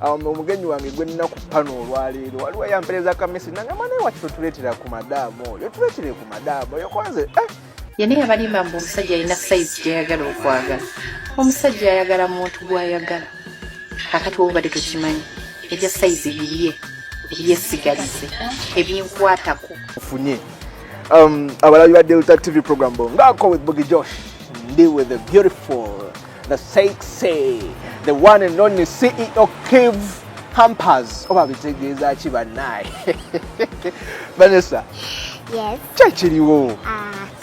omugenyi wange gwe nina ku pano olwaleero waliwo yampereza kamesi nangamba naye wati totuleetera ku madaamu oyo tuleetere ku madaamu oyo kwanze yene yabalimba mbu omusajja alina sayizi gyeyagala okwagala omusajja ayagala muntu gw'ayagala kakati wowe badde tukimanyi ebya sayizi biriye ebyesigalize ebinkwatako mufunye abalabi ba Delta TV program Bongako with Boogie Josh ndi with the beautiful the sexy the one and only CEO Kev Hampers oba bitegeeza ki bannaye Vanessa yes kyekiriwo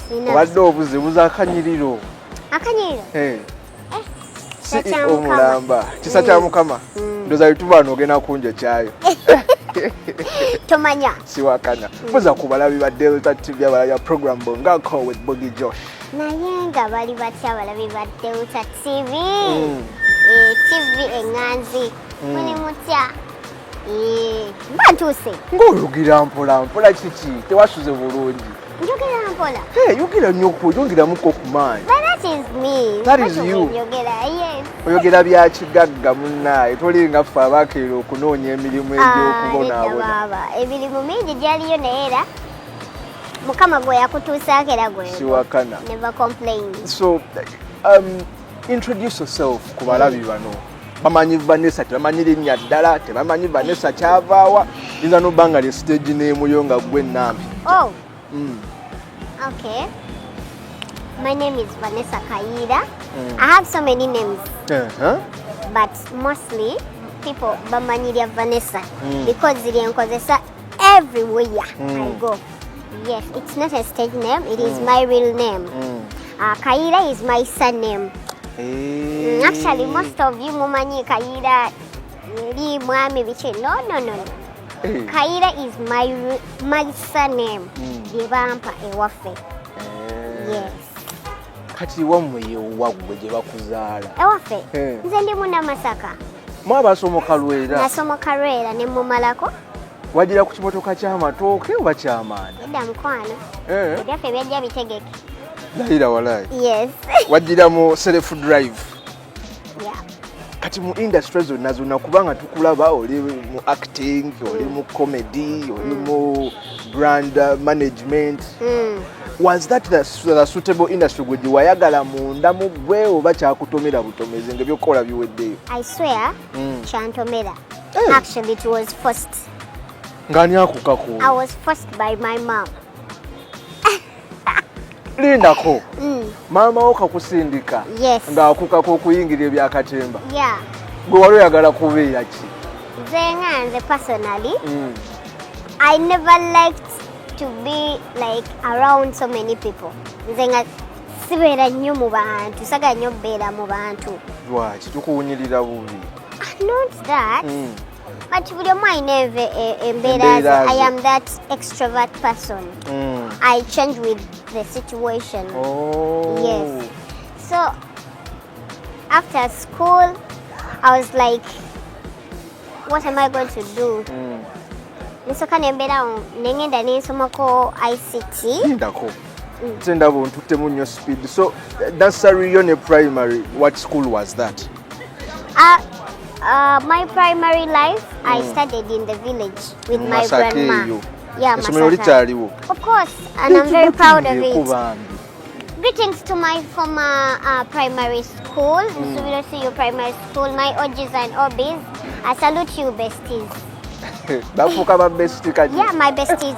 sina obadde obuzibuza akanyiriro CEO mulamba kisa kya mukama ndoza yitubano ogenda kunja kyayo tomanya siwakanya muza kubalabi ba Delta TV abalabi program Bongako with Boogie Josh naye nga bali batya abalabi ba Delta TV TV enganzi muni mutya bantuse ng'oyogira mpola mpola kiki tewasuze bulungi njogera mpola yogira nnyo yongeramuko ku maanyi that is me that is you yes oyogera bya kigagga munnaye tolinga ffe abakeera okunoonya emirimu egy'okubonaabona emirimu mingi gyaliyo naye era mukama gwe yakutuusaako era gwe siwakana never complain so introduce yourself ku balabi bano bamanyi Vanessa tebamanyi linnya ddala tebamanyi Vanessa kyavaawa yinza n'obbanga lye stage n'emuyo nga gwe nnambi okay my name is Vanessa Kaira I have so many names but mostly people bamanyirya Vanessa because ziri enkozesa everywhere I go yes it's not a stage name it is my real name Kaira is my surname actually most of you mumanyi Kaira li mwami biche no Kaira is my surname libampa ewaffe yes kati wamwe yewagwe gye bakuzaala ewaffe nze ndi Munnamasaka mwabasomoka Lwera nasomoka Lwera ne mumalako wagira ku kimotoka ky'amatooke oba ky'amaani edda mukwano ebyaffe byajja bitegeke lahira walayi yes wagira mu self drive yeah kati mu industry zonna kubanga tukulaba oli mu acting oli mu comedy oli mu brand management was that the suitable industry gwe wayagala munda mu gwe oba kyakutomera butomezi ng'ebyokola biweddeyo I swear kyantomera actually it was forced ngani akukako I was forced by my mom lindako mama wo kakusindika yes ng'akukako okuyingira ebyakatemba yeah gwe wali oyagala kubeera ki nze personally I never liked to be like around so many people nze nga sibeera nnyo mu bantu saga nnyo beera mu bantu lwaki tukuwunyirira bubi not that but buli omu alina embeera I am that extrovert person I change with the situation yes so after school I was like what am I going to do nisoka nembeerawo nengenda nensomako ICT ndako ndaba ontuttemu nnyo speed so nursery yo ne primary what school was that my primary life I studied in the village with my grandma yeah Masaka of course and I'm very proud of it greetings to my former primary school Nsubira to your primary school my OGs and OBs I salute you besties bafuka ba bestie kati yeah my besties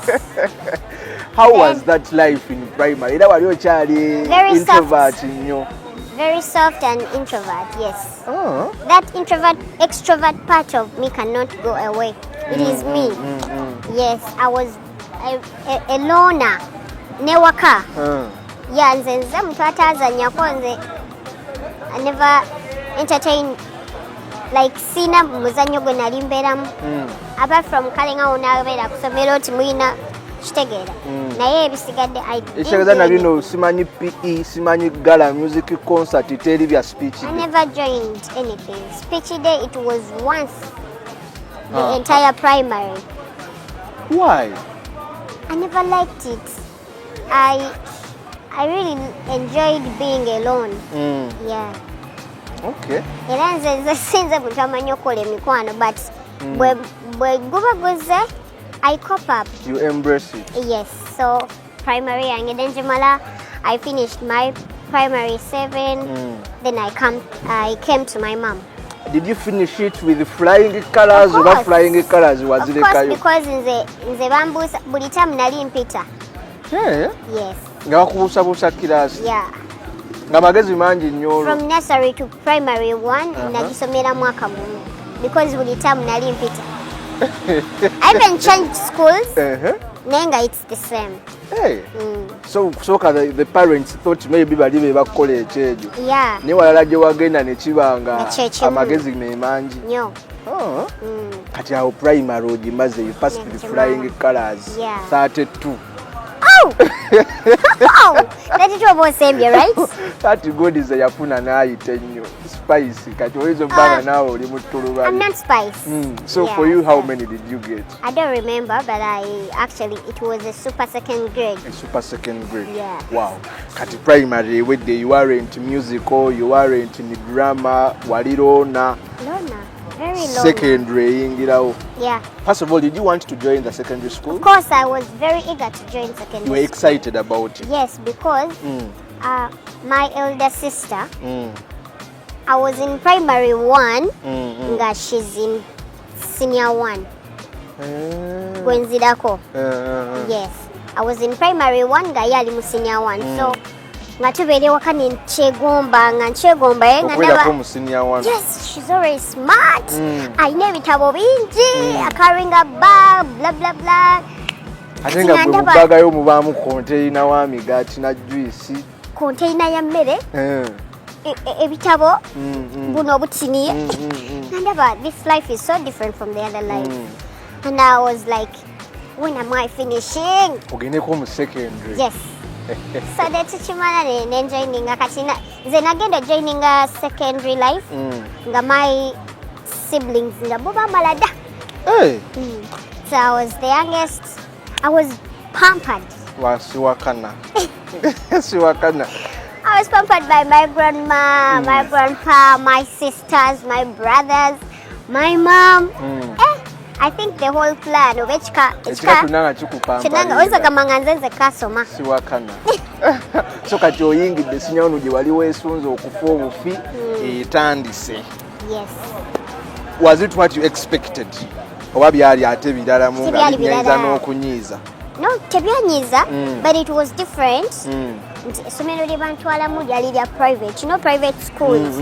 how was that life in primary era wali okyali introvert nnyo very soft and introvert yes that extrovert part of me cannot go away it is me yes I was a loner newaka yeah nze mtu atazanyako nze I never entertain like sina muzanyo gwe nali mbeeramu apart from kalinga unabeera kusomera oti mwina kitegeera naye ebisigadde ekitegeeza na bino simanyi PE simanyi gala music concert teri bya speech I never joined anything speech day it was once the entire primary why I never liked it I really enjoyed being alone yeah Okay. Era nze sinze muntu amanyi okukola emikwano but bwe guba guze I cop up. You embrace it. Yes. So primary yange then Jimala I finished my primary 7. Then I came to my mom. Did you finish it with flying colors or flying colors? Was it because nze bambusa buli time nali mpita. Yeah. Yes. Nga bakubusabusa kilasi. Yeah. Nga magezi mangi nnyo. From nursery to primary 1 nagisomera mwaka gumu because buli time nali mpita. I even changed schools. Nenga it's the same. Hey. So the parents thought maybe bali be bakola ekyejo. Yeah. Ne walala gye wagenda ne kibanga amagezi ne mangi. Nyo. Oh. Kati awo primary ogimaze you passed the flying colors. Yeah. 32. Oh! Oh! That is what same, right? That good is yafuna naayita nnyo. Spice kati oyinza obbanga naawe oli mu ttuluba. I'm not spice. So yeah, for you, how many did you get? I don't remember, but it was a super second grade. A super second grade? Yeah. Wow. Kati primary wedde you weren't musical, you weren't in drama, walirona. Lona. Very low. Secondary yingirawo. Yeah. First of all, did you want to join the secondary school? Of course, I was very eager to join secondary You were excited about it? Yes, because my elder sister, I was in primary 1, nga she's in senior 1. Gwenzidako. Yes. I was in primary 1, nga yali mu senior 1. So, nga tubeere waka nkyegomba Okwedako mu senior 1. Yes, she's always smart. Ayina ebitabo bingi, carrying a bag, blah blah blah. Ate nga bwe mubagayo mubaamu container wa migaati na juice. Container ya mmere. Ebitabo buno obutini. Nandaba, this life is so different from the other life. And I was like, when am I finishing? Ogendeko mu secondary. Yes. So that's chimana ne joining akatina. Nze nagenda joining a secondary life. Nga my siblings nga boba malada. Hey. So I was the youngest. I was pampered. Wasiwakana. Siwakana. I was pampered by my grandma, my grandpa, my sisters, my brothers, my mom. I think the whole plan of Echika tunanga chikupamba. Chinanga oza kamanga nzenze kasoma. Siwakana. So kati oyingidde sinyawono gye wali weesunze okufa obufi etandise. Yes. Was it what you expected? Oba byali ate biralamu nga binyiza n'okunyiiza? No, tebyanyiza, but it was different. Essomero lye bantwalamu lyali lya private. You know private schools.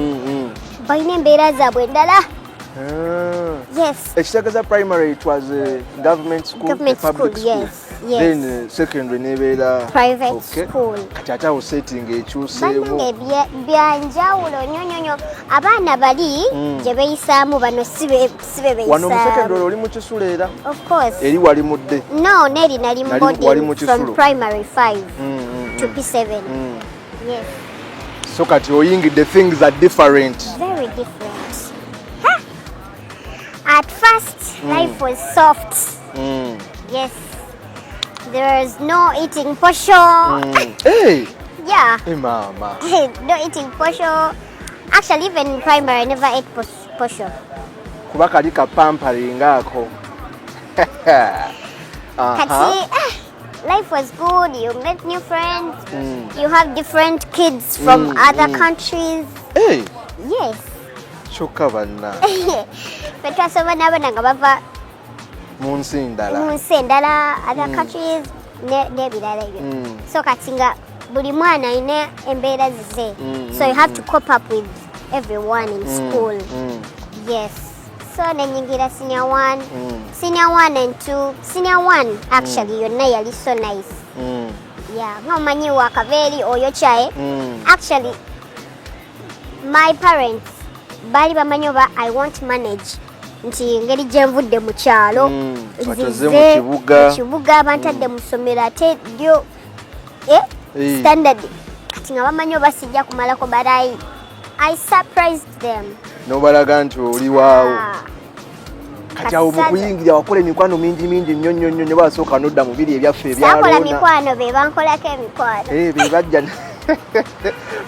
Balina embeera zaabwe endala. Yes. Ekitegeeza primary it was a government school, government a public school, school. Yes, yes. Then secondary nebeera private school. Kati ate awo setting ekyuseemu. Bannange byanjawulo nnyo. Abaana bali gye beeyisaamu bano si be beeyisaamu. Wano mu secondary oli mu Kisulo era? Of course. Eri wali mudde? No, neri nali boarding from primary 5 to P7. Yes. So kati oyingidde things are different. Very different. At first, life was soft. Yes. There was no eating posho. Hey! Yeah. Hey, mama. No eating posho. Actually, even in primary, I never ate posho. Kuba kali ka pampering ako. Life was good. You met new friends. You have different kids from other countries. Hey! Yes. Kyokka banna. Twasoma n'abaana nga bava mu nsi endala, other countries, n'ebirala ebyo. So kati nga buli mwana alina embeera zize. So you have to cope up with everyone in school. Yes. So nenyingira senior 1. Senior 1 and 2. Senior 1 actually yonna yali so nice. Yeah. Ng'omanyi wakabeeri oyo kyaye. Actually, my parents bali bamanyi oba I won't manage nti ngeri gye nvudde mu kyalo nzize mu kibuga bantadde mu ssomero ate ddyo standard kati nga bamanyi oba sijja kumalako but I surprised them. N'obalaga nti oli waawo. Kati awo mu kuyingira wakola emikwano mingi nnyo ne basooka n'odda mu biri ebyaffe ebyaloona. Saakola mikwano be bankolako emikwano. Be bajja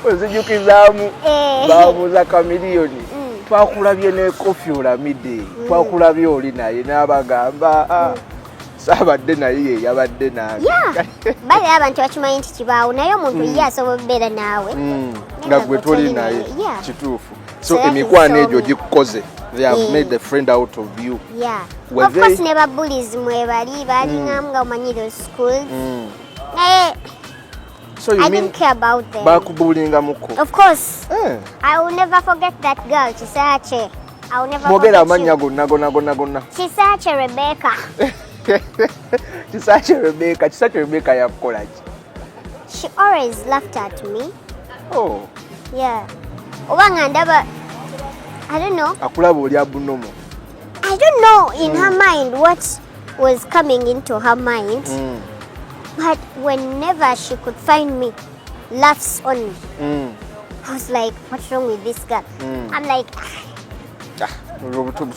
Ozijukizaamu baabuuza Kamiliyoni twakulabye ne Koffi Olamide twakulabye oli naye n'abagamba saabadde naye ye yabadde nange bali abantu bakimanyi nti kibaawo naye omuntu ye asobola okubeera naawe nga gwe toli naye kituufu so emikwano egyo gikukoze they have made a friend out of you of course ne babullies mwebali balingamu nga omanyi those schools naye so you I mean didn't care about them. Bakubulinga muko. Of course. I will never forget that girl, Chisache. I will never forget you. Mogera amanya gonna. Chisache Rebecca. Chisache Rebecca yakola ki? She always laughed at me. Oh. Yeah. Obanga ndaba I don't know. Akulaba oli abunomo. I don't know in her mind what was coming into her mind. But whenever she could find me, laughs only. I was like, what's wrong with this girl? I'm like,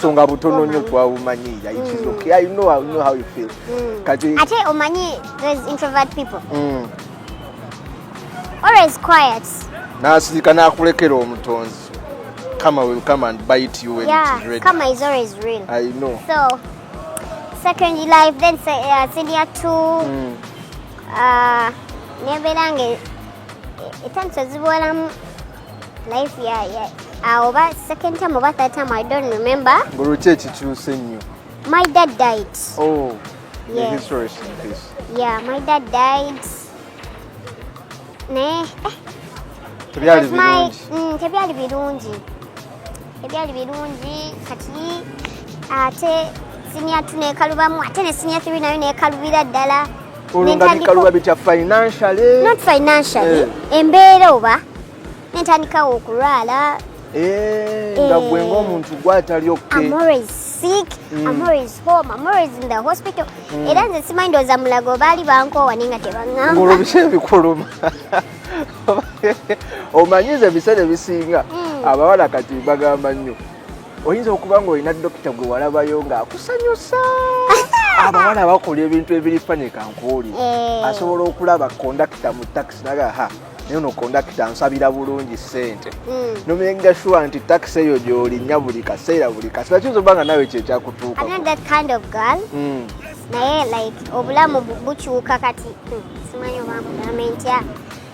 Songa butono nyo twawumanyiya. It is okay. I know how you feel. I tell you, Omanyi, there's introvert people. Always quiet. Nasirika nakulekera omutonzi. Kama will come and bite you when it is ready. Kama is always real. I know. So, secondary life, then senior 2. Neberange etanso zibola life oba second time oba third time I don't remember. Ngoluche kikyuse nnyo. My dad died. Oh. Yeah. The history is in this. Yeah, my dad died. Tebyali birungi. Tebyali birungi kati ate senior 2 nekalubamu ate ne senior 3 nayo nekalubira ddala. Financially. Not financially. Embeera oba nentandikawo okulwala. Nga gwe ng'omuntu gw'atali okay. I'm always sick. I'm always home. I'm always in the hospital. Era nze simanyi ndowooza mulago baali bankoowa naye nga tebaŋŋamba. Ng'olubisa ebikuluma. Omanyize ebiseera ebisinga abawala kati bagamba nnyo. Oyinza okuba ng'olina dokita gwe walabayo ng'akusanyusa. Abawala bakola ebintu ebirifanika nkooli. Asobola okulaba kondakita mu taxi naga naye ono kondakita ansabira bulungi ssente. Nomenga sure nti taxi eyo gy'olinnya buli kaseera. Kiyinza okuba nga naawe kye kyakutuuka. I'm not that kind of girl. Naye like obulamu bukyuka kati. Simanyi oba mugamba ntya.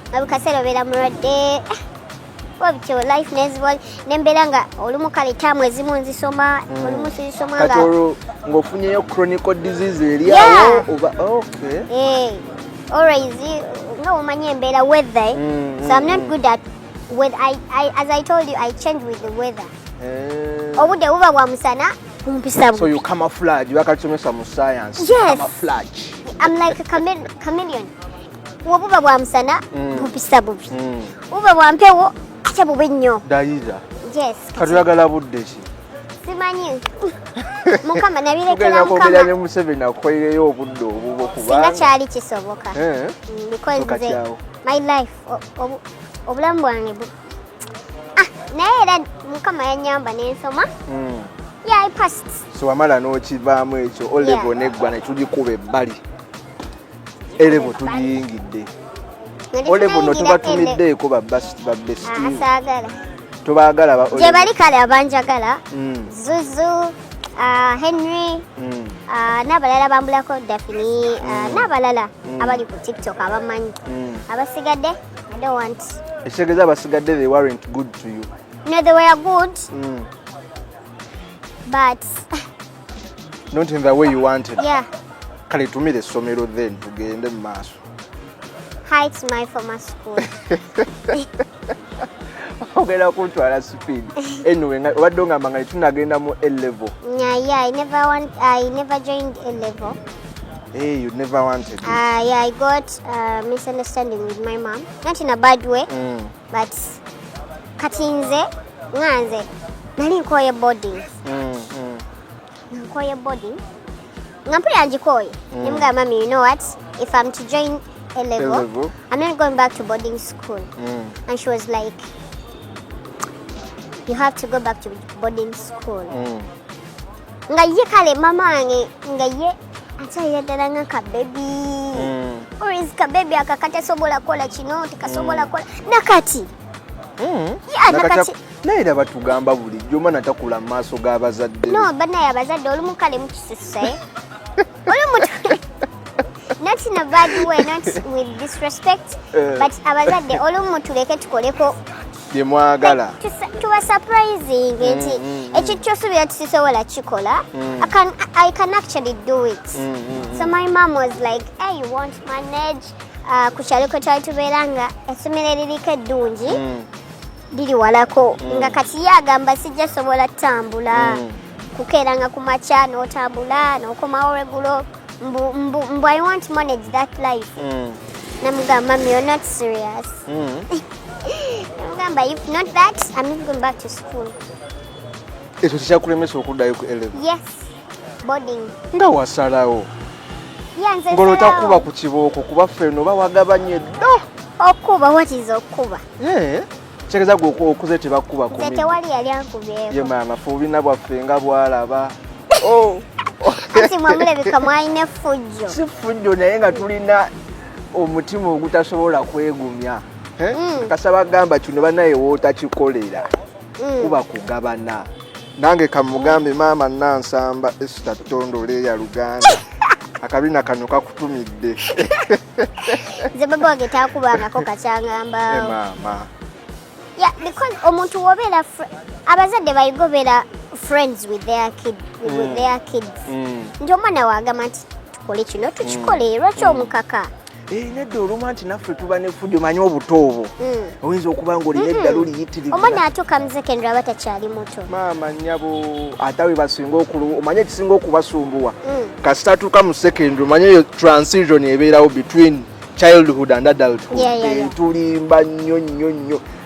Nga buli kaseera obeera mulwadde. Wabityo life nezibol nembeera nga olumu kale tamu ezimu nzisoma olumu sizisoma nga kati ng'ofunyeyo chronic disease eriawo oba okay always nga omanyi embeera weather so I'm not good at weather. As I told you I change with the weather. Obudde buba bwa musana bumpisa. So you camouflage bakachomesa mu science. Camouflage. I'm like a chameleon. Wobuba bwa musana bumpisa bubi. Buba bwa mpewo ate bubi nnyo. Dayiza. Yes. Katuyagala budde ki? Simanyi. Mukama nabirekera mukama. Kugenda ne Museveni akoyeyo obudde obubo kubanga. Singa kyali kisoboka. Because my life obulamu bwange naye era mukama yanyamba n'ensoma. Yeah, I passed. So wamala n'okivaamu ekyo olevo neggwa ne tugikuba ebbali. Elevo tugiyingidde. Olevo no tubatumiddeeko babbesti. Asaagala. Tubaagala gye bali kale abanjagala. Zuzu, Henry, n'abalala bambulako Daphne, n'abalala abali ku TikTok abamanyi. Abasigadde, I don't want. Ekitegeeza abasigadde they weren't good to you. No, they were good. But not in the way you wanted. Yeah. Kale tumire essomero then tugende mu maaso. Hi to my former school. Ogenda kuntwala speed. Anyway, obadde ngamba nga tunagenda mu A level. Yeah, I never joined A level. Hey, you never wanted it. Yeah, I got misunderstanding with my mom. Not in a bad way, but katinze, nganze, nali nkoye boarding. Nkoye boarding. Ngampuli anjikoye. Nemugamba mami, you know what? If I'm to join A level, I'm not going back to boarding school. And she was like, you have to go back to boarding school. Nga ye kale mama ange nga ye atayadala nga ka baby. always kabebi akakata sobola kola kino tikasobola kola nakati nakati naye batugamba bulijjo mana takula mu maaso g'abazadde no banaye abazadde olumu kale mukisisa olumu not in a bad way, not with disrespect, but abazadde olumu tuleke tukoleko bye mwagala tuba surprising nti ekyo kyosuubira tusisobola kikola I can actually do it. So my mom was like, hey, you won't manage ku kyalo kwe twali tubeera nga essomero eririko eddungi liri walako nga kati ye agamba sijja sobola tutambula kukeeranga ku makya n'otambula n'okomawo regulo mbu I want to manage that life. Namugamba, Mami, you're not serious. Namugamba, if not that, I'm not going back to school. Ekyo tekyakulemesa okuddayo ku 11? Yes, boarding. Nga wasalawo ngolo takuba ku kibooko kuba ffeno bawagabanye dda okuba. What is okuba? kyegeza gwe okuze tebakuba ku nze tewali yali ankubyeeko ye maama fe obina bwaffe nga bwalaba ati mwamulabika mwalina effujjo. si ffujjo naye nga tulina omutima ogutasobola kwegumya kasaba gamba kino banaye wootakikolera kuba kugabana. Nange kamugambe maama Nansamba Esther Tondole ya Luganda akabina kano kakutumidde nze baba wange taakubangako kakyangambaawo maama. Yeah, because omuntu wobeera abazadde bayigobeera friends with their kids. Nti omwana waagamba nti tukole kino tukikole lwaki omukaka nedda oluma nti naffe tuba nefujjo manyi obuto obwo oyinza okuba nga olina edda luliyitirivu omwana atuuka mu secondary aba takyali muto maama nnyabo ate we basinga omanye ekisinga okubasumbuwa kasita atuuka mu secondary omanye eyo transition ebeerawo between childhood and adulthood tulimba nnyo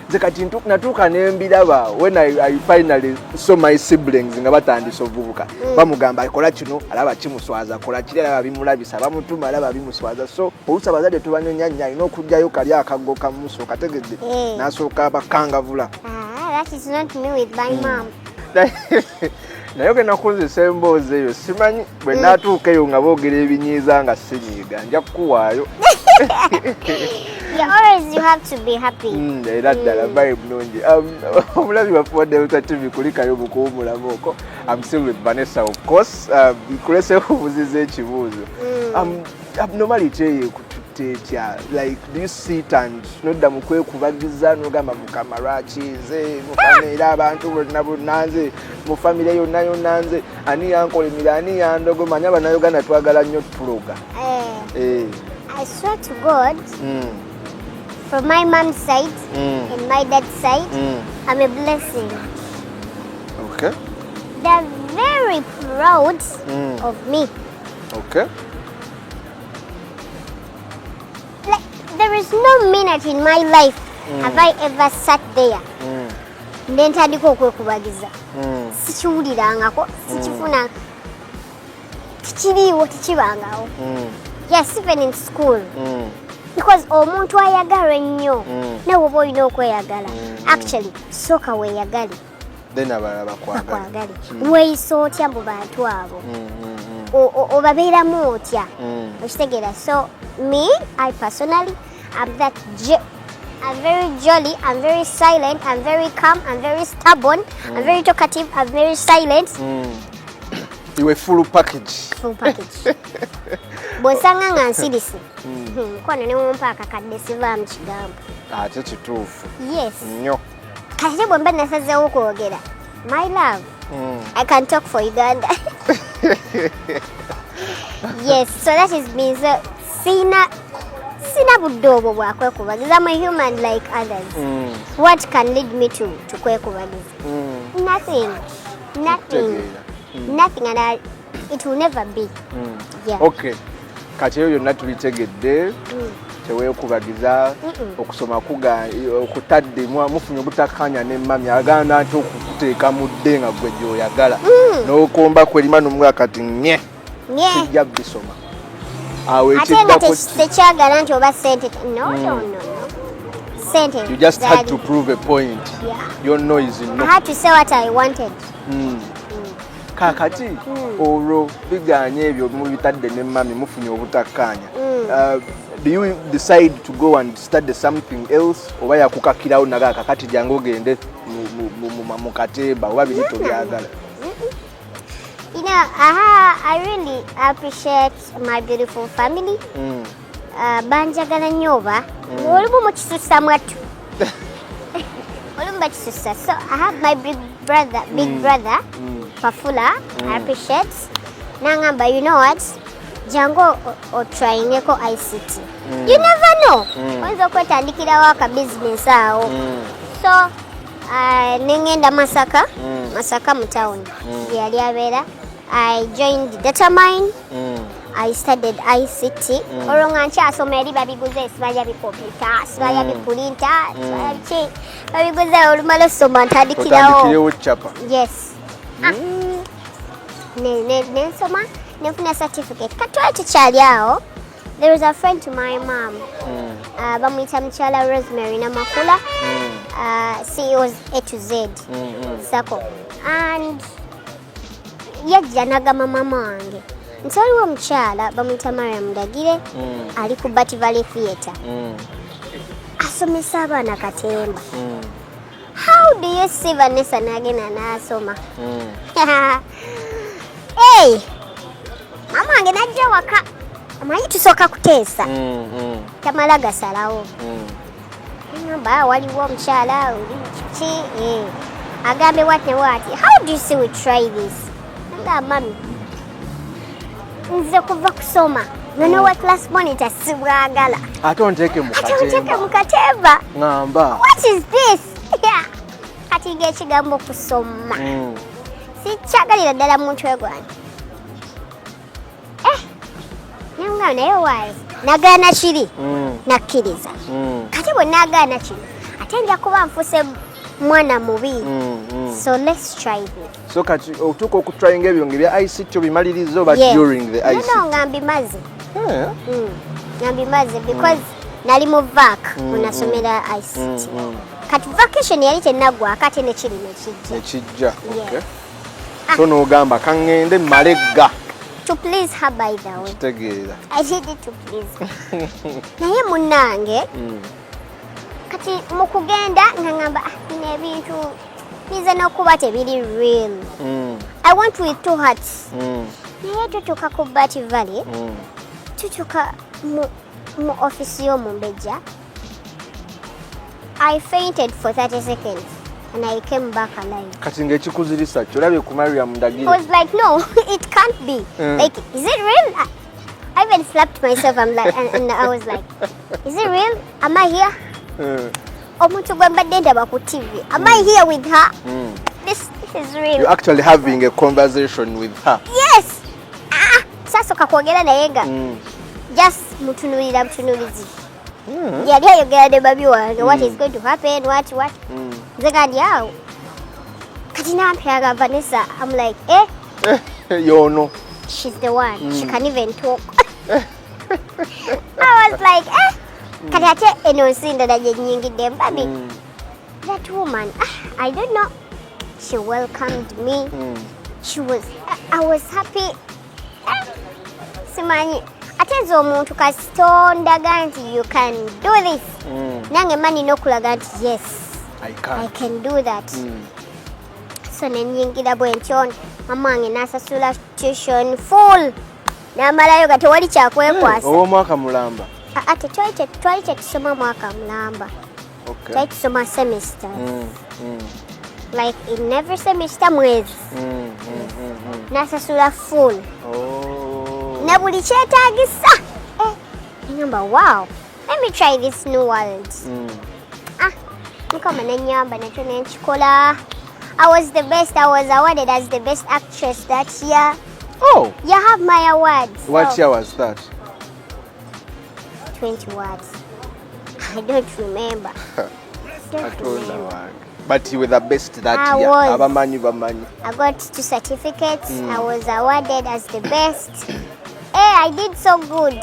nze kati natuuka nembiraba when I finally saw my siblings nga batandise obuvubuka bamugamba akola kino alaba kimuswaza kola kiri alaba bimulabisa bamutuma alaba bimuswaza so oluusi abazadde tubanyonyanya alina okujjayo kali akago kamuso kategedde n'asooka bakangavula. That is not me with my mom. naye ogenda kukozesa emboozi eyo simanyi bwe naatuuka eyo nga boogera ebinyiiza nga sinyiiga nja kukuwaayo. Always you have to be happy. Era ddala vibe nungi. Omulabi waffe wa Delta TV kulikayo bukuwumulamu oko. I'm still with Vanessa, of course. Kulese obuziza ekibuuzo. Abnormality eyo kututeetya. Like, do you sit and nodda mu kwekubagiza n'ogamba mukama lwaki nze mukama era abantu bonna nze mu famire yonna nze ani yankolimira ani yandogo manya bannayuganda twagala nnyo tuloga. I swear to God, from my mom's side and my dad's side, I'm a blessing. Okay. They're very proud of me. Okay. Like, there is no minute in my life have I ever sat there then tandika okwekubagiza. Sikiwulirangako, sikifuna, tikiriiwo, tikibangawo. Yes, even in school. Because omuntu ayagalwa ennyo nawe oba olina okweyagala. Actually, sooka weeyagale. Then abalala bakwagale. Weeyisa otya mu bantu abo. Obabeeramu otya. Okitegeera. So, me, I personally, I'm very jolly, I'm very silent, I'm very calm, I'm very stubborn, I'm very talkative, I'm very silent. You were full package. Full package. Bw'osanga nga nsirisi mukwano ne mumpa akakadde sivaamu kigambo. Ate kituufu. Yes. Nnyo. Kati bwe mba nasazeewo okwogera, my love, I can talk for Uganda. Yes, so that is me. So sina budde obwo bwa kwekubagiza. I'm a human like others. What can lead me to kwekubagiza? Nothing, and it will never be. Yeah. Okay. Kati eyo yonna tubitegedde teweekubagiza okusoma okutadde mufunye obutakkanya ne mami aganda nti okukuteeka mu dde nga gwe gy'oyagala n'okomba kwelima n'omugala kati nye kijja bisoma awo ate nga tekyagala nti oba sente no. Sente. You just had to prove a point. Yeah. Your noise no. I had to say what I wanted. Kakati olwo biganye ebyo mubitadde ne mami mufunye obutakkaanya Do you decide to go and study something else oba yakukakirawo naga kakati jange ogende mu katemba oba biri tobyagala? You know, I really appreciate my beautiful family. Banjagala nyoba. Olubu mu kisusa mwatu. Olubu mu kisusa. So I have my big brother, Pafula. I appreciate. Nangamba, you know what? Jango or trying eco ICT. You never know. Onzo kwetandikira waka business awo. So nengenda Masaka mu town. Yali abera. I joined data mine. I studied ICT. Olonga nkyasoma eri babiguze esibaya bi computer, esibaya bi printer, babiguze olumala osoma ntandikirawo. Yes. Nensoma nefuna certificate. Katwala tukyali awo. There was a friend to my mom. Bamwita Mchala Rosemary Namakula. CEO's A to Z. Sako. And yajja nagamba mama wange nti waliwo omukyala bamuyita Mariam Dagire ali ku Bati Valley Theatre asomesa abaana katemba. How do you see Vanessa nagenda n'asoma? Hey, mama wange najja waka amanyi tusooka kuteesa tamala gasalawo ngamba waliwo omukyala oli kiki agambe what ne what. How do you see we try this? Mami nze kuva kusoma nono wa class monitor sibwagala ate onteke mu katemba ngamba what is this? Kati ng'ekigambo kusoma sikyagalira ddala muntu egwani nanga naye waayi nagaana kiri nakkiriza kati bwe nagaana kiri ate nja kuba nfuse mwana mubi. So let's try this. So kati otuko okutrying ebyo ngebya ICT obimaliriza oba during the ICT? No, ngambimaze. Ngambimaze because nali mu vac unasomera ICT. Kati vacation yali tenagwa kati nekiri nekijja. Okay. So no gamba kangende malegga. To please her by the way. Kitegeera. I did it to please. Naye munange kati mukugenda ngamba nebintu biza nokuba tebiri real. I went with two hearts. Naye tutuka ku Bati Valley. Tutuka mu office y'omumbejja. I fainted for 30 seconds and I came back alive. Kati ng'ekikuzirisa kyolabye ku Mariam Dagire. I was like, no, it can't be. Like, is it real? I even slapped myself. I'm like, and I was like, is it real? Am I here? Omuntu gwe mbadde ndaba ku TV. Am I here with her? This is real. You're actually having a conversation with her. Yes. Sasoka kwogera naye nga just mutunulira butunulizi. Yali ayogera ne babi wange what is going to happen, what. Nze gandi awo. Kati namperaga Vanessa. I'm like, You know. She's the one. She can even talk. I was like, Kati ate eno nsinda na Gyengedde baby. That woman, I don't know. She welcomed me. I was happy. Simanyi. Ate nze omuntu kasitondaga nti you can do this. Nange mani n'okulaga nti yes. I can do that. So nenyingira bwe ntyo mama wange n'asasula tuition full. N'amalayo nga tewali kyakwekwasa. Omwaka mulamba. Ate twali tetusoma mwaka mulamba. Okay. Twali tusoma semester. Like in every semester mwezi. N'asasula full. Na buli kyetaagisa. Ngamba wow. Let me try this new world. Nkoma nenyamba nakyo nenkikola. I was the best. I was awarded as the best actress that year. Oh. You have my awards. What year was that? 20 words. I don't remember. But you were the best that year. I got 2 certificates. I was awarded as the best. I did so good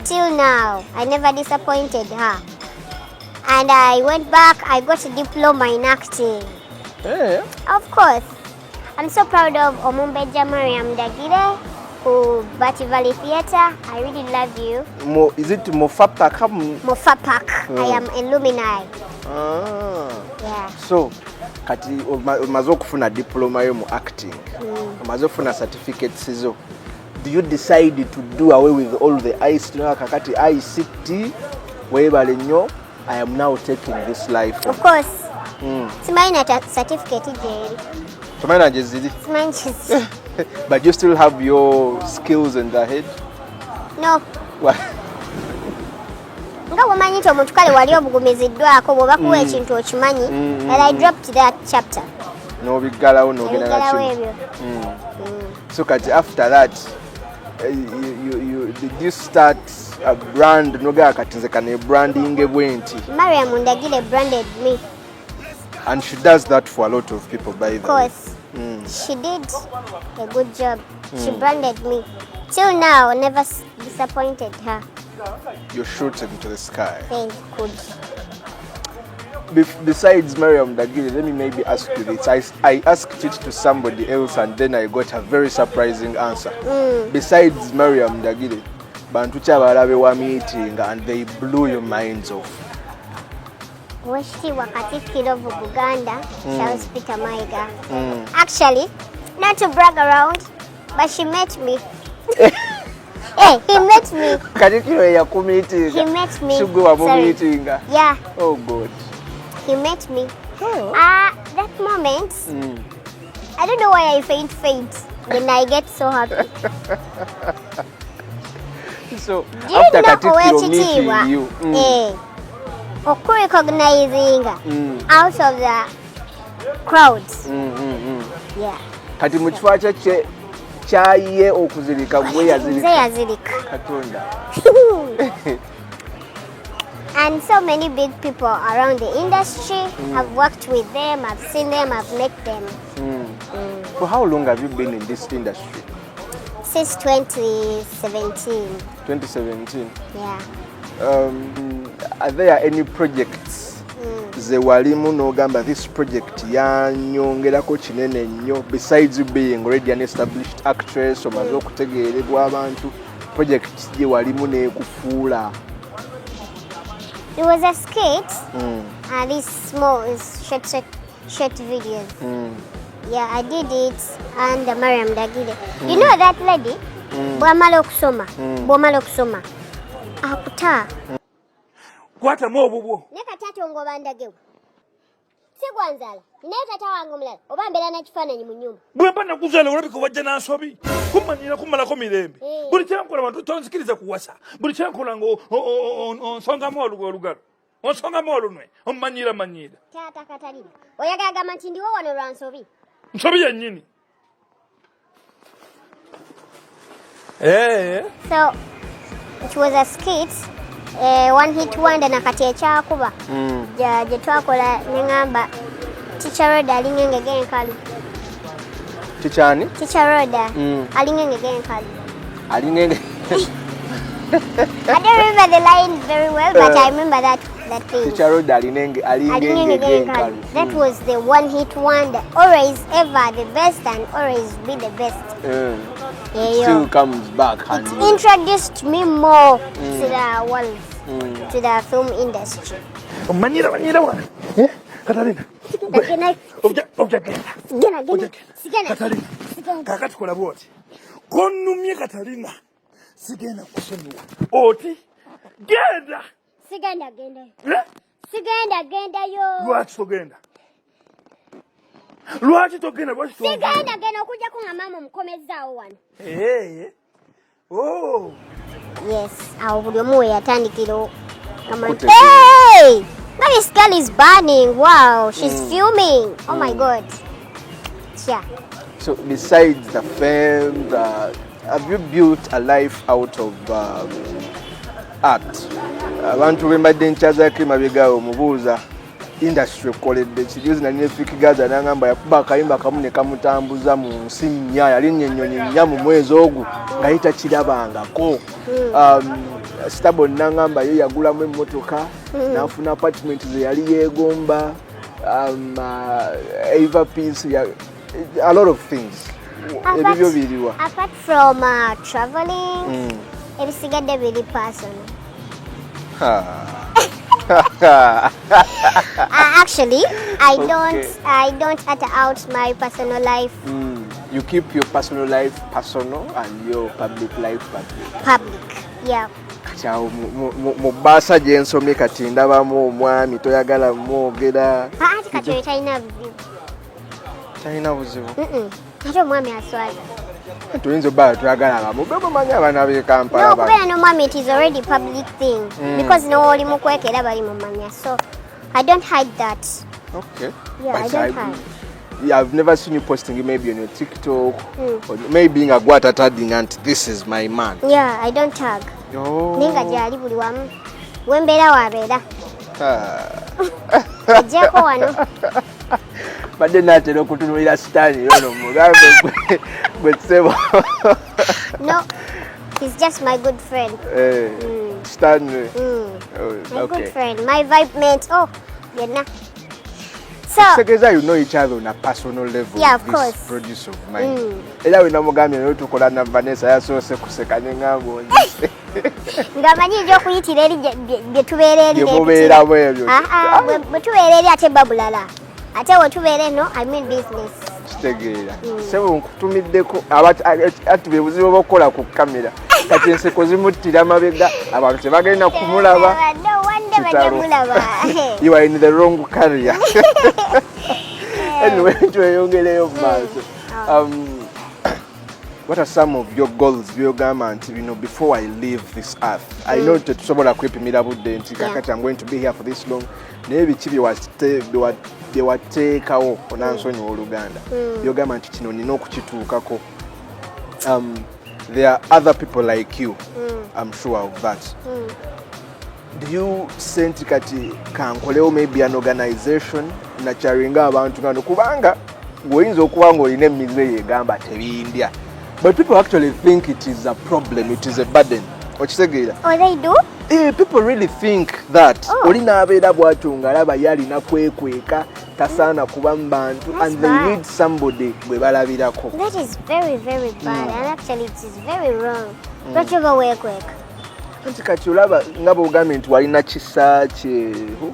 till now. I never disappointed her. And I went back. I got a diploma in acting. Of course. I'm so proud of Omumbejja Mariam Dagire, ku Bati Valley Theatre. I really love you. Is it Mofapak? Mofapak. I am alumni. Yeah. So kati omaze okufuna diploma yo mu acting. Omaze okufuna certificates zo. Do you decide to do away with all the kakati ICT webale nnyo, I am now taking this life? Of course. Simanyi certificate jeri. Simanyi jeziri. Simanyi. But you still have your skills in the head? No. What? Nga wamanyi nti omuntu kale wali obugumiziddwako bw'oba kuwa ekintu okimanyi, and I dropped that chapter. N'obiggalawo n'ogenda nakyo. So kati after that, did you start a brand? Noga kati nze kana branding bwenti. Mariam Ndagile branded me. And she does that for a lot of people, by the way. Of course. She did a good job. She branded me. Till now, never disappointed her. You're shooting to the sky. Thank good. Besides Mariam Ndagile, let me maybe ask you this. I asked it to somebody else and then I got a very surprising answer. Besides Mariam Ndagile, bantu ki abalala bewa meeting and they blew your minds off? Weshti wakati kidovu Buganda, Charles Peter Maiga. Actually, not to brag around, but she met me. Hey, he met me. Katikiro ya kumeeting. He met me. Shugwe wa meeting. Yeah. Oh God. He met me. That moment, I don't know why I faint. Then I get so happy. So after Katikiro meeting you, recognizing out of the crowds. Yeah. Kati mu kifo kye kyayiye okuzirika gwe yazirika. Katonda. And so many big people around the industry. I've worked with them, I've seen them, I've met them. For how long have you been in this industry? Since 2017. 2017. Yeah. Are there any projects ze walimu n'ogamba this project yanyongerako kinene nnyo besides you being already an established actress omaze okutegeerebwa abantu, project gye walimu n'ekufuula? It was a skit, these small short videos. Yeah, I did it under Mariam Ndagile. You know that lady? Bwamala okusoma. Akuta. Kwata mobubu. Neka tatu ngoba ndagewo. Sigwanzala. Naye tata wange omulala oba mbeera n'ekifaananyi mu nnyumba. Bwe mba nakuzaala olabika wajja n'ansobi. Kumanyira kumalako mirembe. Buli kyenkola bantu tonzikiriza kuwasa. Buli kyenkola onsongamu olugalo. Onsongamu olunwe. Omumanyira. Taata Katalina. Oyagala gamba nti ndiwo wano lwa nsobi. Nsobi yennyini. So, it was a skit. One hit wonder nakati ekyakuba. Gye twakola neŋŋamba Teacher Roda alingenge genkalu. Tichani? Teacher Roda alingenge genkalu. Alingenge. I don't remember the line very well, but I remember that thing. Teacher Roda alingenge genkalu. That was the one hit wonder. Always ever the best and always be the best. Still comes back and introduced me more to the world, to the film industry. Omumanyira wana. Katalina. Katalina. Kakati kola bwoti. Konnumye Katalina. Sigenda kusonyiwa. Oti. Genda. Sigenda yo. Lwaki togenda? Lwaki togenda? Sigenda okujja ku nga mama omukomezzaawo wano. Oh. Yes, awo buli omu we yatandikira. Hey! This girl is burning. Wow, she's fuming. Oh my God. Yeah. So besides the fame, have you built a life out of art? Abantu bembadde nkyazaako emabega omubuuza industry ekoledde kiriuzi na nefikigaza nangamba yakuba akayimba kamu ne kamutambuza mu nsi nnya yalinnya ennyonyi nnya mu mwezi ogwo nga yitakirabangako. Stable nangamba ye yagulamu emmotoka n'afuna apartment ze yali yeegomba. Eva Peace, a lot of things. Ebibyo biriwa. Apart from traveling, ebisigadde biri personal. Actually, I don't utter out my personal life. You keep your personal life personal and your public life Public, yeah. Mu bbaasa gye nsomye kati ndabamu omwami toyagala mwogera. Ati kati talina buzibu. Talina buzibu. Ate omwami aswaza. Tuyinza obba tuyagala abamu bemumanyi abaana b'e Kampala. No, kubeera n'omwami it is already public thing. Because n'oli mu kwekera bali mumanya. So I don't hide that. Okay. Yeah, I don't hide. Yeah, I've never seen you posting it maybe on your TikTok or maybe being a guata tagging and this is my man. Yeah, I don't tag. Ninga gyali buli wamu. Wembeera wabeera. Ajjako wano. Badde naatera okutunuulira sitaani yono mugambe gwe ssebo. No, he's just my good friend. Stanley. My good friend. My vibe mate. Oh, yenna. So, you know each other on a personal level. Yeah, of this course. Producer of mine. Era we namugambye no tukola na Vanessa yasoose kuseka ne ngambo. Ngamanyi njo kuyitira eri bye tubeera eri. Mubeera bwebyo. Bwe tubeera eri ate babulala. Ate we tubeera no, I mean business. Kitegeera. Sebo nkutumiddeko ati be buzibu bokola ku kamera. Kati enseko zimuttira mabega abantu tebagenda kumulaba. You are in the wrong career. Anyway, tweyongeleyo maaso. What are some of your goals, Byogama, and before I leave this earth? I know that tusobola kwepimira budde nti kakati I'm going to be here for this long. Maybe chibi was they were takeawo onansonyi oluganda. Byogama nti kino nina okukituukako. There are other people like you. I'm sure of that. Do you send kati kankolewo maybe an organization na charinga abantu ngano kubanga goyinza okuba ng'olina emize yegamba tebindya? But people actually think it is a problem, it is a burden. Okitegeera? Oh, they do? People really think that olina abeera bw'atyo ng'alaba yalina kwekweka tasaana kuba mu bantu and they need somebody bwe balabirako. That is very, very bad and actually it is very wrong. Lwaki oba weekweka? Anti kati olaba nga bw'ogambye nti walina kisa kyehu.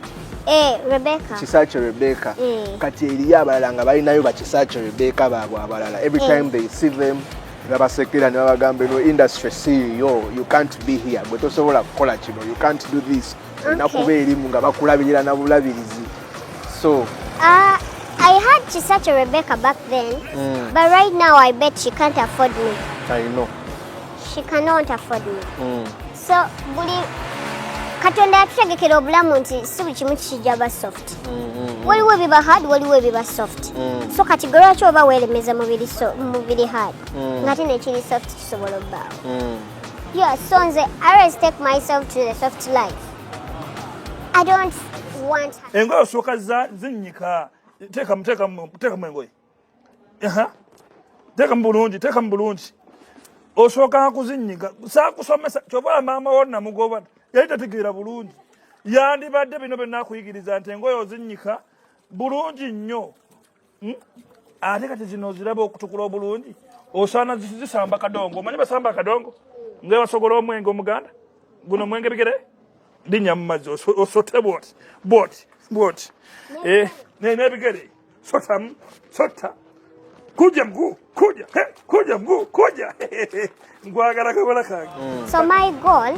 Rebecca. Kisache Rebecca. Kati eriyo abalala nga balinayo bakisache Rebecca baabwe abalala. Every time they see them, babasekera ne babagambe no industry CEO, you can't be here. Bwe tosobola kukola kino, you can't do this. Olina kuba erimu nga bakulabirira na bulabirizi. So I had Chisache Rebecca back then, but right now I bet she can't afford me. I know. She cannot afford me. So, buli Katonda yatutegekera obulamu nti si buli kimu kijaba soft. Waliwo ebiba hard, waliwo ebiba soft. So kati gwe lwaki oba weeremeza mubiri hard ng'ate nekiri soft kisobola obbaawo. Yeah, so nze I always take myself to the soft life. I don't want her. Engoye osooka zinnyika. Teeka mu engoye. Teeka mu bulungi. Osooka kuzinnyika. Saakusomesa kyova maama wo namugoba. Yali tategeera bulungi. Yandibadde bino bye nakuyigiriza nti engoye ozinnyika bulungi nnyo. Ate kati zino oziraba okutukula obulungi. Osaana zisamba kadongo. Omanyi basamba akadongo? Nga basogola omwenge omuganda. Guno omwenge bigere? Linnya mu mazzi osote bwoti. Nebigere. Sota. Kuja mguu. Ngwagala kabala kange. So my goal,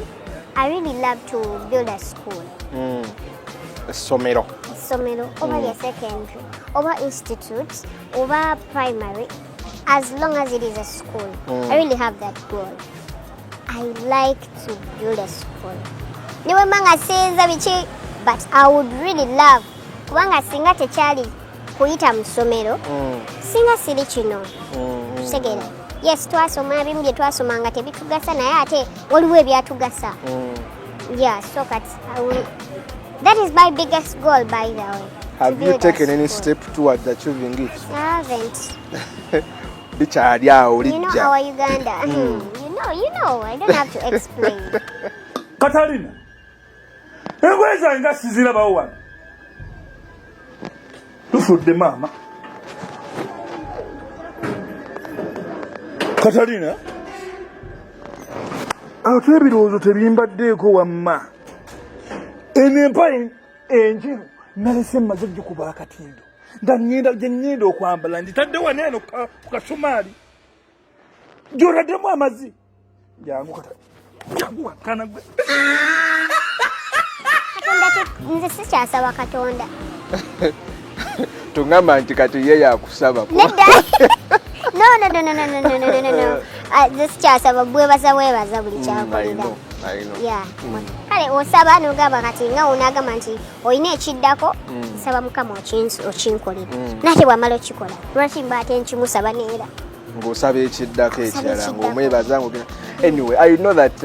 I really love to build a school. Somero. Over the secondary, over institutes, over primary, as long as it is a school. I really have that goal. I like to build a school. Niwe manga senza bichi, but I would really love kubanga singa tekyali kuyita mu ssomero singa siri kino segera. Yes, twasoma ebimu bye twasomanga tebitugasa naye ate waliwo ebyatugasa. Yeah, so that is my biggest goal, by the way. Have you taken any step towards achieving it? I haven't. Bikyali awo You know our Uganda. You know, I don't have to explain. Katalina, engoye zange nga sizirabawo wano. Tufudde maama. Katalina, ate ebirowoozo tebimbaddeeko wamma. Eno empa enjeru nalese mmaze gikuba akatindo nga gye nnyenda okwambala ngitadde wano eno ku kasumaali gy'otaddemu amazzi jangu wakkana gwe. Nze sikyasaba Katonda. Tungamba nti kati ye yakusaba. No. Nze sikyasaba bwebaza buli kyakolera. Yeah. Kale osaba n'ogamba kati nga onaagamba nti olina ekiddako nsaba Mukama okinkolera. Nate bw'amala okikola lwaki mba ate nkimusaba neera. Ng'osaba ekiddako ekirala ng'omwebaza ng'ogenda. Anyway, I know that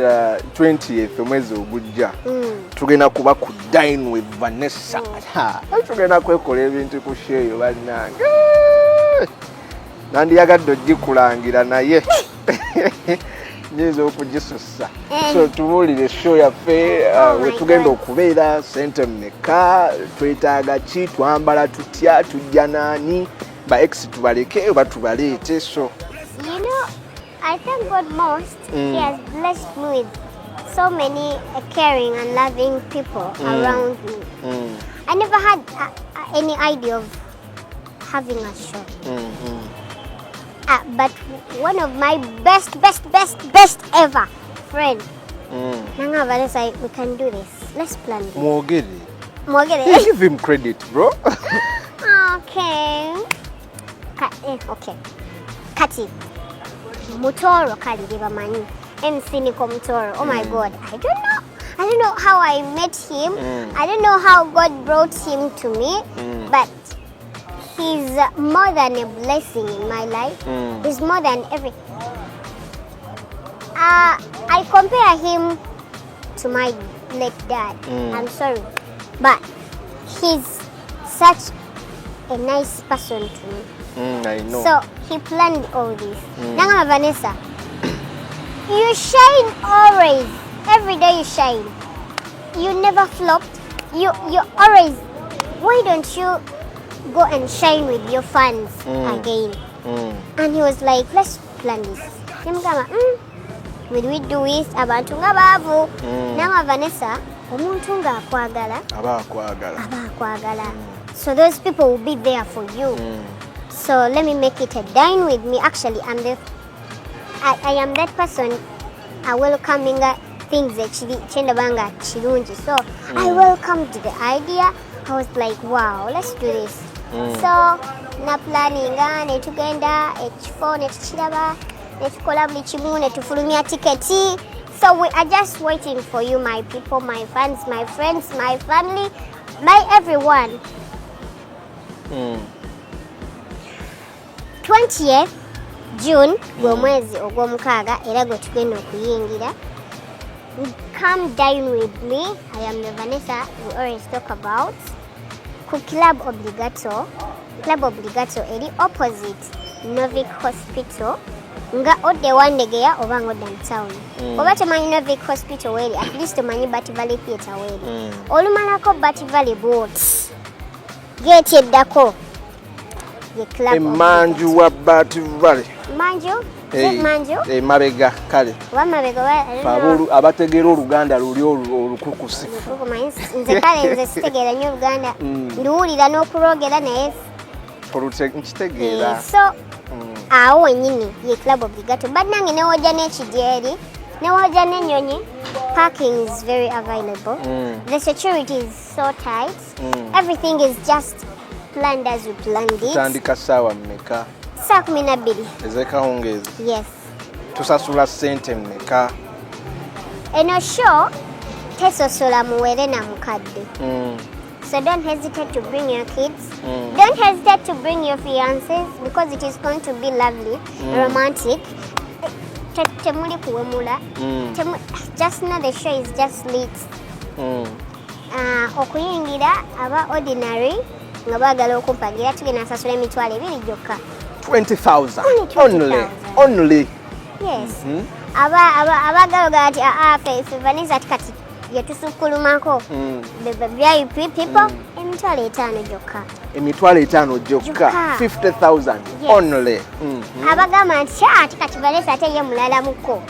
20th omwezi ogujja tugenda kuba ku Dine with Vanessa. Tugenda kwekola ebintu ku sheeyo bannange. Nandiyagadde ogikulangira naye nyinza okugisussa. So tubuulire show yaffe wetugenda okubeera, sente mmeka, twetaaga ki, twambala tutya, tujja naani, ba ex tubaleke oba tubaleete. So you know, I thank God most. He has blessed me with so many caring and loving people around me. I never had any idea of having a show. But one of my best ever friend, Nanga Vanessa, we can do this. Let's plan this. Mwogere. Give him credit, bro. Okay. Okay. Kati. Mutooro kali bamanyi. MC Niko Mutooro. Oh my God. I don't know how I met him. I don't know how God brought him to me. But he's more than a blessing in my life. He's more than everything. I compare him to my late dad. I'm sorry. But he's such a nice person to me. I know. So he planned all this. Nanga Vanessa, you shine always. Every day you shine. You never flopped. You always. Why don't you go and shine with your fans again? And he was like, let's plan this. Will we do it? Abantu nga baavu. Nanga Vanessa, omuntu nga akwagala. Abakwagala. So those people will be there for you. So let me make it a dine with me. Actually, I am that person. I welcoming things chendabanga chirungi. So I welcomed the idea. I was like, wow, let's do this. So na planning ne tugenda ekifo ne tukiraba ne tukola buli kimu ne tufulumya tiketi. So we are just waiting for you, my people, my fans, my friends, my family, my everyone. 20th June gwe mwezi ogw'omukaaga era gwe tugenda okuyingira. Come dine with me. I am the Vanessa we always talk about. Ku Club Obligato eri opposite Novic Hospital nga odde wandegeya oba nga odda mu town. Oba temanyi Novic Hospital weri, at least omanyi Bat Valley Theatre weri. Olumalako Bat Valley Boat gate eddako ye Club Emanju wa Bat Valley. Manju? Manju? Mabega kale. Wa mabega Fabulu abategeera Oluganda luli olukukusifu. Nze kale nze sitegeera nnyo Oluganda. Nduwulira n'okulwogera naye nkitegeera. So awo wennyini ye Club Obligato. Bannange newojja n'ekidyeri, newojja n'ennyonyi. Parking is very available. The security is so tight. Everything is just planned as we planned it. Tandika saawa mmeka? Saa 12. Ezekawungeezi. Yes. Tusasula ssente mmeka? Eno show tesosola muwere na mukadde. So don't hesitate to bring your kids. Don't hesitate to bring your fiancés because it is going to be lovely, romantic. Temuli kuwemula. Just know the show is just lit. Okuyingira aba ordinary nga baagala okumpagira tugenda nsasula emitwalo 2 gyokka. 20,000 only. Yes. Abagalo gati fe Vanessa kati yetusukulumako. The VIP people emitwalo 5 gyokka. Emitwalo 5 gyokka. 50,000 only. Abagamba nti ati kati Vanessa ate ye mulala muko.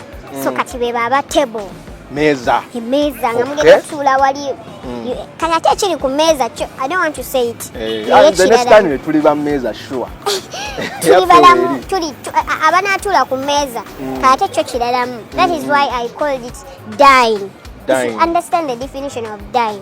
So kati be baba table. Meza. Meza nga mugenda tula wali. Kati ate kiri ku meza I don't want to say it. And the next time tuli ba meza sure. Tuli balamu tuli abana tula ku meza. Kati kyo kiralamu. That is why I called it dine. If you understand the definition of dine.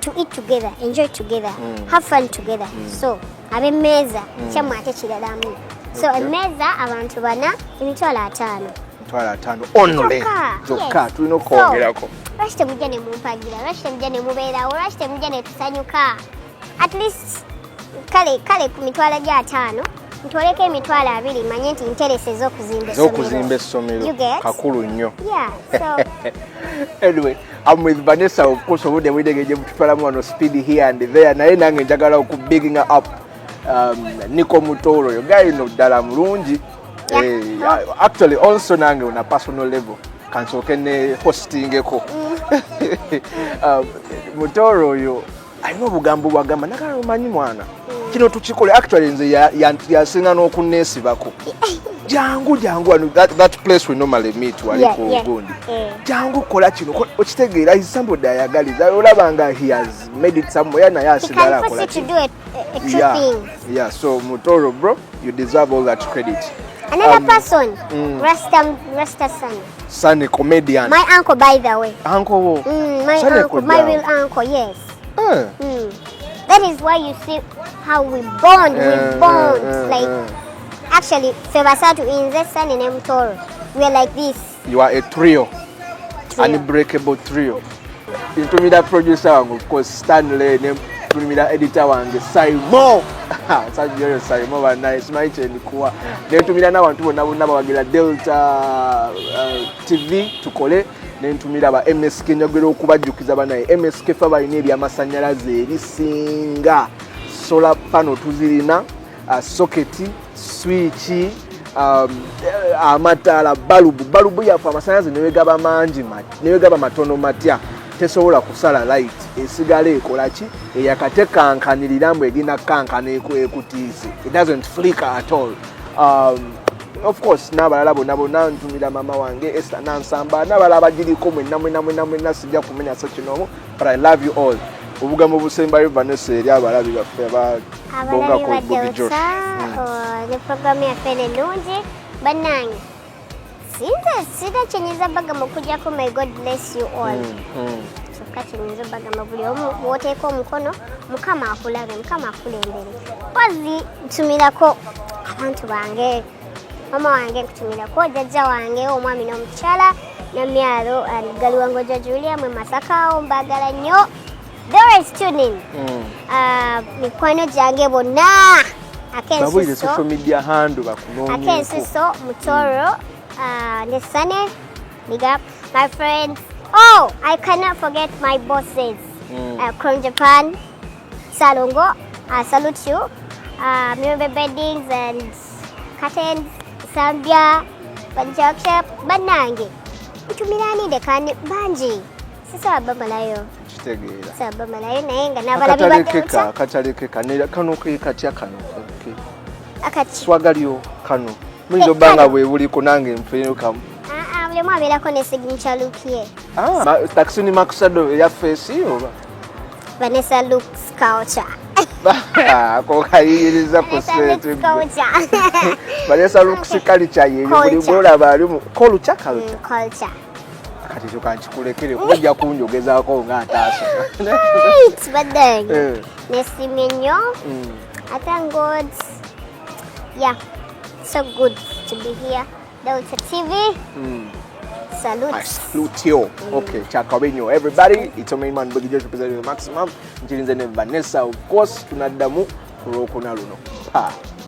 To eat together, enjoy together, have fun together. So, abe meza kyamwe ate kiralamu. So emeza abantu bana emitwalo 5. Mitwalo 5 only. Zokka tulina okwongerako. Lwaki temujja ne mumpagira, lwaki temujja ne mubeerawo, lwaki temujja ne tusanyuka. At least kale ku mitwalo gya 5 ntoleko emitwalo 2 manye nti interese z'okuzimba essomero. Kakulu nnyo. Yeah, so anyway, I'm with Vanessa, of course, over the way they get to speed here and there. Naye nange njagala bigging up Nico Mutooro. You guys know dala mulungi. Actually, also nange on a personal level. Kansoke ne hosting eko. Mutooro yo. I know bugambo wagamba nakala umanyi mwana. Kino tukikole actually nze yasinga n'okunneesibako. Jangu and that place we normally meet wali ku Gundi. Jangu kola kino okitegeera is somebody ayagaliza olabanga he has made it somewhere na yasigala kola to do a true thing. Yeah, so Mutooro bro, you deserve all that credit. Another person, Rasta Sunny. Sunny comedian. My uncle, by the way. Uncle? My Sunny uncle, my real uncle, yes. That is why you see how we bond, like, actually, Febasatu in this Sunny and Mutooro, we are like this. You are a trio. Unbreakable trio. Into me that producer, of course, Stanley, to me that editor, and the Simon. Sajjero Simon was nice, my chain kuwa. Then to me that now to na Delta TV to kole. Then to me that MSK nyogero kubajukiza bana MSK faba ineri amasanyalaze erisinga solar panel tuzirina socketi switch amatala balubu yafa amasanyalaze newegaba mangi newegaba matono matya tesobola kusala light esigala ekolaki eyakatekankanirira mbu egina kankana ekutiisi. It doesn't flicker at all. Of course n'abalala bonna ntumira mama wange Esther Nansamba n'abalala bagiriko mwenna sijja kumenya so kinomu, but I love you all. Obugambo busembayo Vanessa eri abalabi baffe abonga ko Bobby Josh. Ne program yaffe ennungi bannange. Sida chenyiza bagamba kujjako my God bless you all. Kyokka chenyiza bagamba buli omu bw'oteeka omukono Mukama akulabe, Mukama akulembere. Pozi ntumirako abantu bange, mama wange nkutumirako, jjajja wange omwami n'omukyala namyalo gali wange ojja Julia mwe Masaka Abagala nnyo. They were tuning. Mikwano gyange bonna akensiso social media handle bakunoonya akensiso Mutooro the Sunny, big up my friends. Oh, I cannot forget my bosses. From Japan, Salongo, I salute you. Mirror beddings and curtains, Zambia, Banjakshap, Banangi. Utumilani de kani banji. Sisa babalayo. Kitegeera. Sisa babalayo nayenga nabalabi badde. Katalekeka ne kano katya kano. Akati. Swagalyo kano. Mwindo banga bwe buliko nange mfeyo kamu. Mulemu abeerako ne signature look ye. Taxi ni makusado ya face oba. Vanessa looks culture. Ko kayiriza ku sete. Vanessa looks culture ye buli bola bali mu culture. Kati tukanchikulekere kujja kunjogezaako nga ataasa. Right, badang. Nesimye nnyo. I thank God. Yeah. So good to be here. Delta TV. Salute. I salute you. Okay, chakabenyo everybody. It's a main man Bobby Josh representing the maximum. Nchirinze ne Vanessa, of course, tunaddamu kulokuna luno.